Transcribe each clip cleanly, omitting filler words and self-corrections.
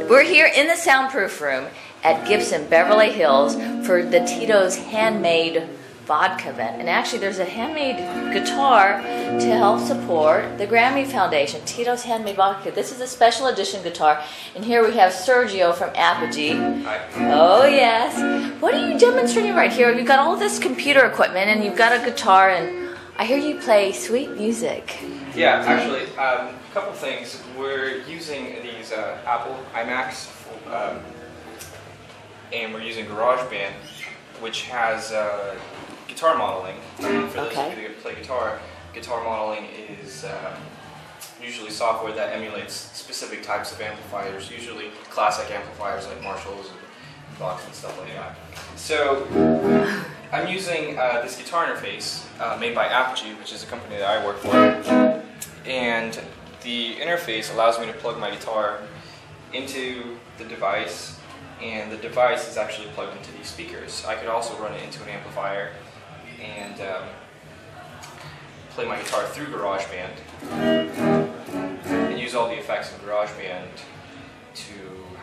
We're here in the soundproof room at Gibson, Beverly Hills for the Titos Handmade vodka event. And actually there's a handmade guitar to help support the Grammy Foundation, Titos Handmade Vodka. This is a special edition guitar. And here we have Sergio from Apogee. Hi. Oh yes. What are you demonstrating right here? You've got all this computer equipment and you've got a guitar, and I hear you play sweet music. Yeah, actually, a couple things. We're using these Apple iMacs, and we're using GarageBand, which has guitar modeling. For those of you that play guitar, guitar modeling is usually software that emulates specific types of amplifiers, usually classic amplifiers like Marshalls and Vox and stuff like that. So I'm using this guitar interface made by Apogee, which is a company that I work for. And the interface allows me to plug my guitar into the device, and the device is actually plugged into these speakers. I could also run it into an amplifier and play my guitar through GarageBand and use all the effects of GarageBand to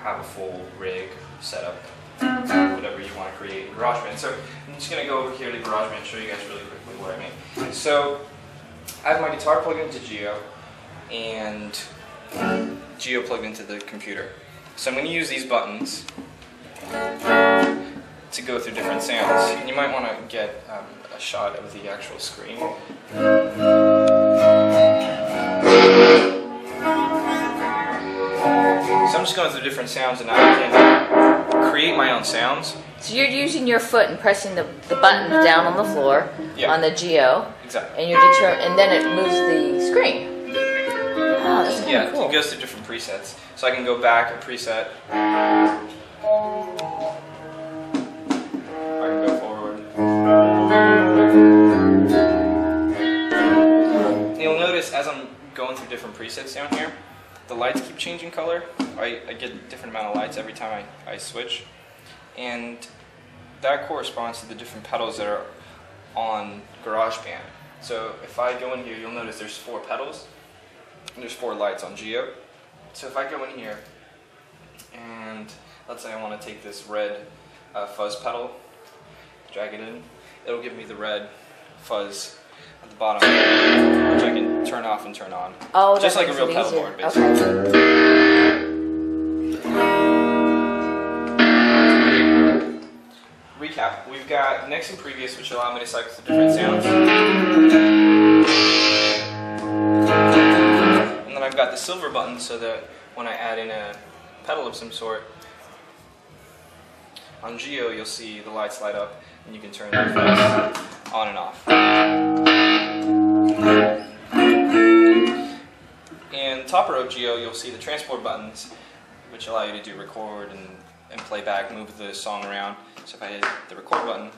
have a full rig setup, whatever you want to create in GarageBand. So I'm just going to go over here to GarageBand and show you guys really quickly what I mean. So I have my guitar plugged into Gio and Gio plugged into the computer. So I'm going to use these buttons to go through different sounds. And you might want to get a shot of the actual screen. So I'm just going through different sounds, and I can create my own sounds. So you're using your foot and pressing the buttons down on the floor on the Gio. Exactly. And and then it moves the screen. Oh, that's kind of cool. It goes through different presets. So I can go back a preset. I can go forward. You'll notice as I'm going through different presets down here, the lights keep changing color. I get a different amount of lights every time I switch. And that corresponds to the different pedals that are on GarageBand. So if I go in here, you'll notice there's 4 pedals, and there's 4 lights on Gio. So if I go in here, and let's say I want to take this red fuzz pedal, drag it in, it'll give me the red fuzz at the bottom, which I can turn off and turn on. Oh, just like a real pedal board, basically. Okay. Recap. We've got next and previous, which allow me to cycle through different sounds. And then I've got the silver button so that when I add in a pedal of some sort, on Gio you'll see the lights light up and you can turn the effects on and off. In top row Gio you'll see the transport buttons, which allow you to do record and play back, move the song around. So if I hit the record button,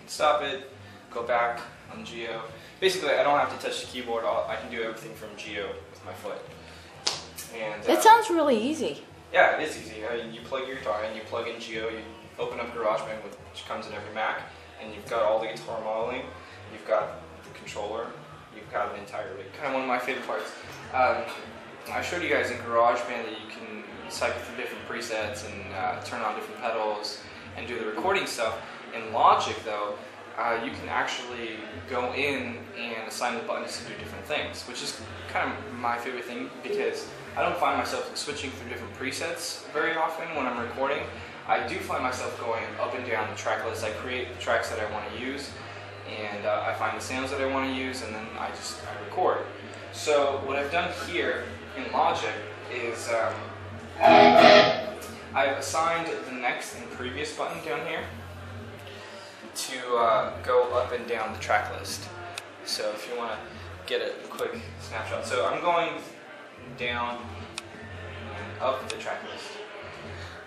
stop it, go back on Gio. Basically, I don't have to touch the keyboard. I can do everything from Gio with my foot. And that sounds really easy. Yeah, it is easy. You plug your guitar in, you plug in Gio, you open up GarageBand, which comes in every Mac, and you've got all the guitar modeling, you've got the controller, you've got an entire rig. Kind of one of my favorite parts. I showed you guys in GarageBand that you can cycle through different presets and turn on different pedals and do the recording stuff. In Logic, though, you can actually go in and assign the buttons to do different things, which is kind of my favorite thing because I don't find myself switching through different presets very often when I'm recording. I do find myself going up and down the track list. I create the tracks that I want to use, and I find the sounds that I want to use, and then I record. So what I've done here in Logic is I've assigned the next and previous button down here to go up and down the track list. So if you want to get a quick snapshot. So I'm going down and up the track list,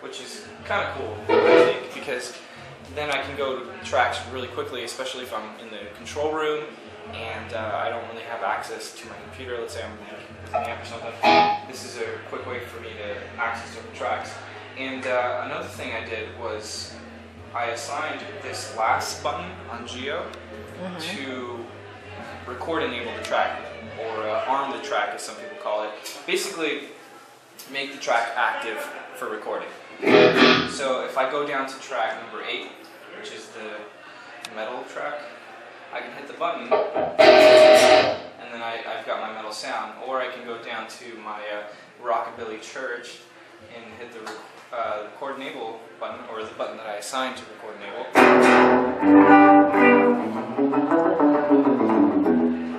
which is kind of cool, I think, because then I can go to tracks really quickly, especially if I'm in the control room and I don't really have access to my computer. Let's say I'm with an amp or something. This is a quick way for me to access different tracks. And another thing I did was I assigned this last button on Gio to record enable the track, or arm the track as some people call it. Basically, make the track active for recording. So if I go down to track number 8, which is the metal track, I can hit the button and then I've got my metal sound. Or I can go down to my Rockabilly Church and hit the record enable button, or the button that I assigned to record enable.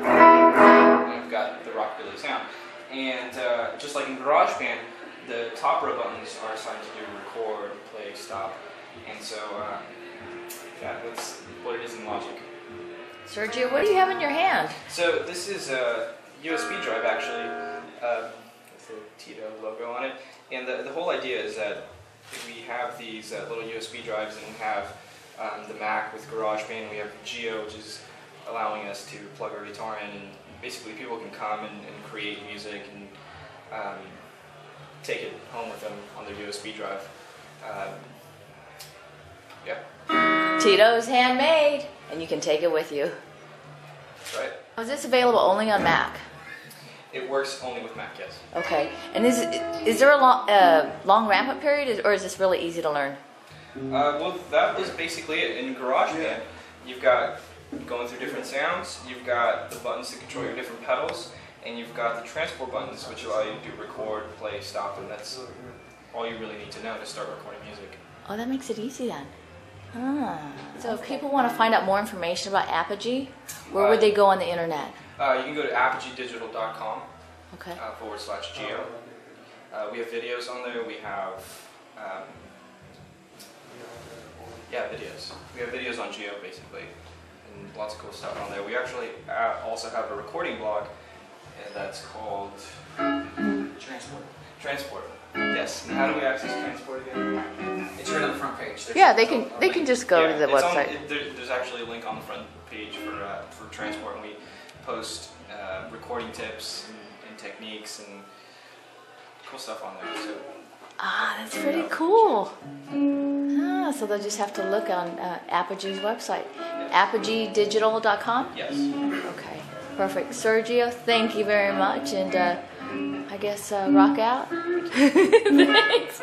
I've got the Rockabilly sound. And just like in GarageBand, the top row buttons are assigned to do record, play, stop. And so, yeah, that's what it is in Logic. Sergio, what do you have in your hand? So this is a USB drive, actually, with the Tito logo on it. And the whole idea is that we have these little USB drives, and we have the Mac with GarageBand. We have Gio, which is allowing us to plug our guitar in, and basically people can come and create music and take it home with them on their USB drive. Yeah. Titos Handmade, and you can take it with you. That's right. Is this available only on Mac? It works only with Mac, yes. Okay. And is there a long ramp-up period, or is this really easy to learn? Well, that was basically it. In GarageBand, you've got going through different sounds, you've got the buttons to control your different pedals, and you've got the transport buttons, which allow you to do record, play, stop, and that's all you really need to know to start recording music. Oh, that makes it easy then. So if people want to find out more information about Apogee, where would they go on the internet? You can go to apogeedigital.com Okay. /Gio. We have videos on there. We have videos. We have videos on Gio, basically, and lots of cool stuff on there. We actually also have a recording blog, and that's called Transport. Yes. And how do we access Transport again? It's right on the front page. Yeah, they can just go to the website. There's actually a link on the front page for Transport, and we post recording tips and techniques and cool stuff on there. So. That's pretty cool. So they'll just have to look on Apogee's website, apogeedigital.com? Yes. Okay, perfect. Sergio, thank you very much, and I guess rock out. Thanks.